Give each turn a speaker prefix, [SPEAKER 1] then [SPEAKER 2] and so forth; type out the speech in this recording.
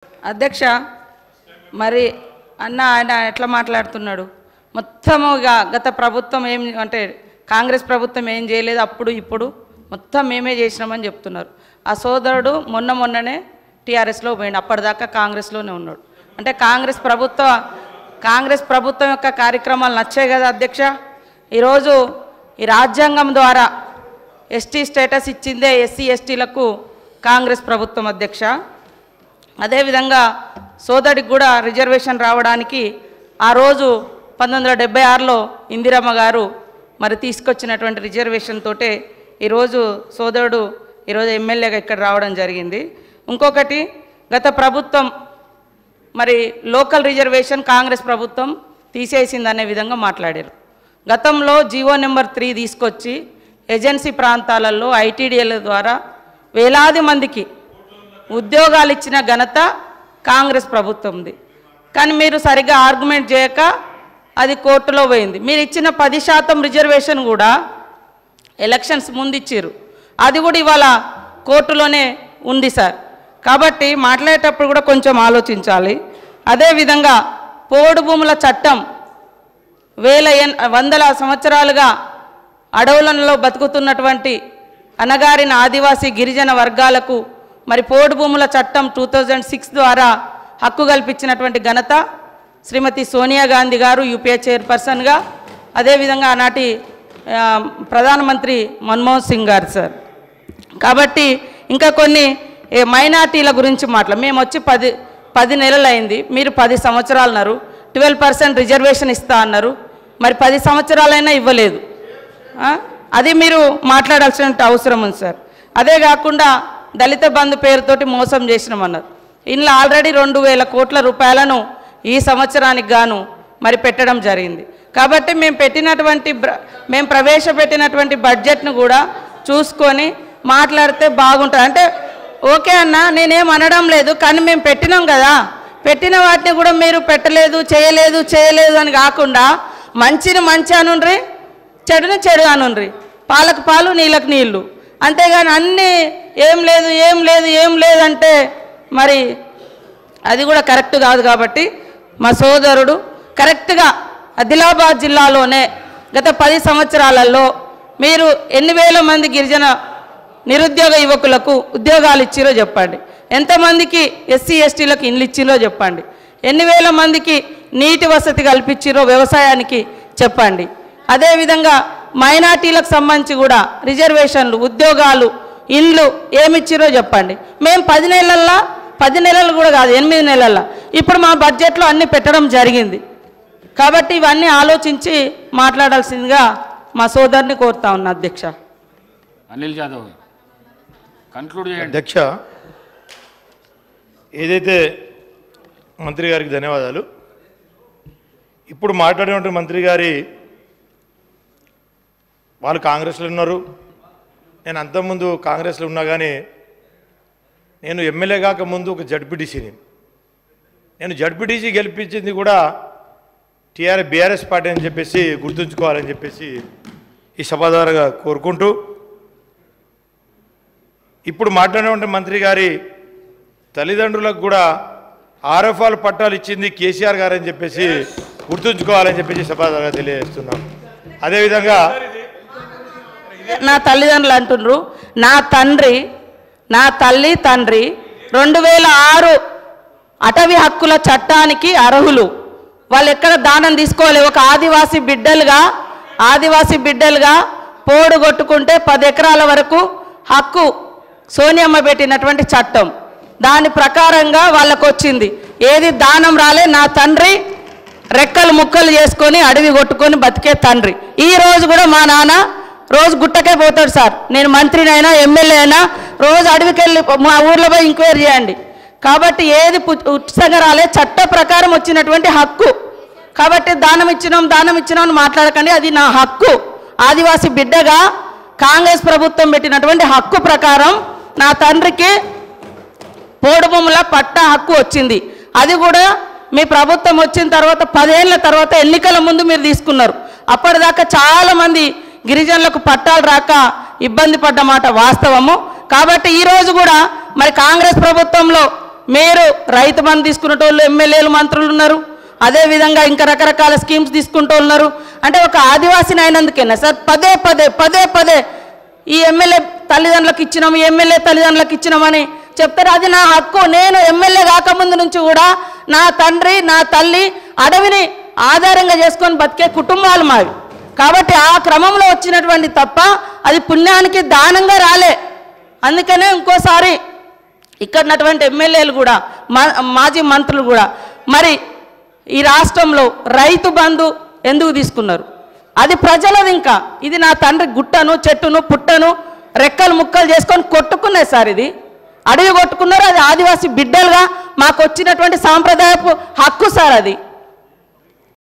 [SPEAKER 1] అధ్యక్ష మరి ఆయన ఎట్లా మాట్లాడుతున్నాడు మొత్తముగా గత ప్రభుత్వం ఏం అంటే కాంగ్రెస్ ప్రభుత్వం ఏం చేయలేదు అప్పుడు ఇప్పుడు మొత్తం మేమే చేసినామని చెప్తున్నారు ఆ సోదరుడు మొన్ననే టిఆర్ఎస్ లో పోయిండు అప్పటిదాకా కాంగ్రెస్ లోనే ఉన్నాడు అంటే కాంగ్రెస్ ప్రభుత్వం యొక్క కార్యక్రమాలు నచ్చాయి కదా అధ్యక్ష ఈ రోజు ఈ రాజ్యాంగం ద్వారా ఎస్టీ స్టేటస్ ఇచ్చిందే ఎస్సీ ఎస్టీలకు కాంగ్రెస్ ప్రభుత్వం అధ్యక్ష అదే విధంగా సోదరికి కూడా రిజర్వేషన్ రావడానికి ఆ రోజు 1976లో ఇందిరమ్మ గారు మరి తీసుకొచ్చినటువంటి రిజర్వేషన్ తోటే ఈరోజు సోదరుడు ఈరోజు ఎమ్మెల్యేగా ఇక్కడ రావడం జరిగింది ఇంకొకటి గత ప్రభుత్వం మరి లోకల్ రిజర్వేషన్ కాంగ్రెస్ ప్రభుత్వం తీసేసిందనే విధంగా మాట్లాడారు గతంలో జీవో నెంబర్ 3 తీసుకొచ్చి ఏజెన్సీ ప్రాంతాలలో ఐటీడీఎల్ ద్వారా వేలాది మందికి ఉద్యోగాలు ఇచ్చిన ఘనత కాంగ్రెస్ ప్రభుత్వంది కానీ మీరు సరిగ్గా ఆర్గ్యుమెంట్ చేయక అది కోర్టులో పోయింది మీరు ఇచ్చిన 10% రిజర్వేషన్ కూడా ఎలక్షన్స్ ముందు ఇచ్చారు అది కూడా ఇవాళ కోర్టులోనే ఉంది సార్ కాబట్టి మాట్లాడేటప్పుడు కూడా కొంచెం ఆలోచించాలి అదేవిధంగా పోడు భూముల చట్టం వందల సంవత్సరాలుగా అడవులలో బతుకుతున్నటువంటి అనగారిన ఆదివాసీ గిరిజన వర్గాలకు మరి పోడు భూముల చట్టం 2006 ద్వారా హక్కు కల్పించినటువంటి ఘనత శ్రీమతి సోనియా గాంధీ గారు యూపీఏ చైర్పర్సన్గా అదేవిధంగా ఆనాటి ప్రధానమంత్రి మన్మోహన్ సింగ్ గారు సార్ కాబట్టి ఇంకా కొన్ని మైనార్టీల గురించి మేము వచ్చి 10 నెలలు అయింది మీరు 10 సంవత్సరాలు అన్నారు 12% రిజర్వేషన్ ఇస్తా అన్నారు మరి 10 సంవత్సరాలైనా ఇవ్వలేదు అది మీరు మాట్లాడాల్సిన అవసరం ఉంది సార్ అదే కాకుండా దళిత బంధు పేరుతోటి మోసం చేసినామన్నారు ఇందులో ఆల్రెడీ 2000 కోట్ల రూపాయలను ఈ సంవత్సరానికి గాను మరి పెట్టడం జరిగింది కాబట్టి మేము ప్రవేశపెట్టినటువంటి బడ్జెట్ను కూడా చూసుకొని మాట్లాడితే బాగుంటుంది అంటే ఓకే అన్న నేనేం అనడం లేదు కానీ మేము పెట్టినాం కదా పెట్టిన వాటిని కూడా మీరు పెట్టలేదు చేయలేదు అని కాకుండా మంచిని మంచి అనుండ్రి చెడుని చెడు అనుండ్రి పాలకు పాలు నీళ్ళకు నీళ్ళు అంతేగాని అన్నీ ఏం లేదు అంటే మరి అది కూడా కరెక్ట్ కాదు కాబట్టి మా సోదరుడు కరెక్ట్గా ఆదిలాబాద్ జిల్లాలోనే గత 10 సంవత్సరాలలో మీరు ఎన్ని వేల మంది గిరిజన నిరుద్యోగ యువకులకు ఉద్యోగాలు ఇచ్చిరో చెప్పండి ఎంతమందికి ఎస్సీ ఎస్టీలకు ఇండ్లు ఇచ్చిరో చెప్పండి ఎన్ని వేల మందికి నీటి వసతి కల్పించిరో వ్యవసాయానికి చెప్పండి అదేవిధంగా మైనార్టీలకు సంబంధించి కూడా రిజర్వేషన్లు ఉద్యోగాలు ఇండ్లు ఏమిచ్చిరో చెప్పండి మేము 10 నెలలు కూడా కాదు 8 నెలల్లో ఇప్పుడు మా బడ్జెట్లో అన్నీ పెట్టడం జరిగింది కాబట్టి ఇవన్నీ ఆలోచించి మాట్లాడాల్సిందిగా మా సోదరుని కోరుతా ఉన్నా అధ్యక్ష
[SPEAKER 2] అనిల్ జాదవ్ కంక్లూడ్ చేయండి
[SPEAKER 3] అధ్యక్ష ఏదైతే మంత్రి గారికి ధన్యవాదాలు ఇప్పుడు మాట్లాడినటువంటి మంత్రి గారి వాళ్ళు కాంగ్రెస్లో ఉన్నారు నేను అంతకుముందు కాంగ్రెస్లో ఉన్నా కానీ నేను ఎమ్మెల్యే కాక ముందు ఒక జడ్పీటీసీని నేను జడ్పీటీసీ గెలిపించింది కూడా బీఆర్ఎస్ పార్టీ అని చెప్పేసి గుర్తుంచుకోవాలని చెప్పేసి ఈ సభ ద్వారా కోరుకుంటూ ఇప్పుడు మాట్లాడినటువంటి మంత్రి గారి తల్లిదండ్రులకు కూడా ఆర్ఎఫ్ఆర్ పట్టాలు ఇచ్చింది కేసీఆర్ గారు అని చెప్పేసి గుర్తుంచుకోవాలని చెప్పేసి సభ ద్వారా తెలియజేస్తున్నాం అదేవిధంగా
[SPEAKER 1] నా తల్లిదండ్రులు అంటున్నారు నా తల్లి తండ్రి 2006 అటవీ హక్కుల చట్టానికి అర్హులు వాళ్ళు ఎక్కడ దానం తీసుకోవాలి ఒక ఆదివాసీ బిడ్డలుగా పోడు కొట్టుకుంటే 10 ఎకరాల వరకు హక్కు సోనియమ్మ పెట్టినటువంటి చట్టం దాని ప్రకారంగా వాళ్ళకు వచ్చింది ఏది దానం రాలే నా తండ్రి రెక్కలు ముక్కలు చేసుకొని అడవి కొట్టుకొని బతికే తండ్రి ఈ రోజు కూడా మా నాన్న రోజు గుట్టకే పోతాడు సార్ నేను మంత్రినైనా ఎమ్మెల్యే అయినా రోజు అడవికి వెళ్ళి మా ఊర్లో పోయి ఎంక్వైరీ చేయండి కాబట్టి ఏది ఉచితంగా రాలే చట్ట ప్రకారం వచ్చినటువంటి హక్కు కాబట్టి దానం ఇచ్చినాం అని మాట్లాడకండి అది నా హక్కు ఆదివాసీ బిడ్డగా కాంగ్రెస్ ప్రభుత్వం పెట్టినటువంటి హక్కు ప్రకారం నా తండ్రికి పోడు భూముల పట్టా హక్కు వచ్చింది అది కూడా మీ ప్రభుత్వం వచ్చిన తర్వాత 10 ఏళ్ల తర్వాత ఎన్నికల ముందు మీరు తీసుకున్నారు అప్పటిదాకా చాలామంది గిరిజనులకు పట్టాలు రాక ఇబ్బంది పడ్డ మాట వాస్తవము కాబట్టి ఈ రోజు కూడా మరి కాంగ్రెస్ ప్రభుత్వంలో మీరు రైతు బంధు తీసుకునేటోళ్ళు ఎమ్మెల్యేలు మంత్రులు ఉన్నారు, అదేవిధంగా ఇంకా రకరకాల స్కీమ్స్ తీసుకుంటూ ఉన్నారు. అంటే ఒక ఆదివాసిని అయినందుకేనా సార్ పదే పదే పదే పదే ఈ ఎమ్మెల్యే తల్లిదండ్రులకు ఇచ్చినాము, ఎమ్మెల్యే తల్లిదండ్రులకు ఇచ్చినామని చెప్తారు? అది నా హక్కు. నేను ఎమ్మెల్యే కాకముందు నుంచి కూడా నా తండ్రి నా తల్లి అడవిని ఆధారంగా చేసుకొని బతికే కుటుంబాలు మావి. కాబట్టి ఆ క్రమంలో వచ్చినటువంటి తప్ప అది పుణ్యానికి దానంగా రాలే. అందుకనే ఇంకోసారి ఇక్కడ ఉన్నటువంటి ఎమ్మెల్యేలు కూడా మాజీ మంత్రులు కూడా మరి ఈ రాష్ట్రంలో రైతు బంధు ఎందుకు తీసుకున్నారు? అది ప్రజలది. ఇంకా ఇది నా తండ్రి గుట్టను చెట్టును పుట్టను రెక్కలు ముక్కలు చేసుకొని కొట్టుకున్నాయి సార్. ఇది అడవి కొట్టుకున్నారు. అది ఆదివాసీ బిడ్డలుగా మాకు వచ్చినటువంటి సాంప్రదాయపు హక్కు సార్ అది.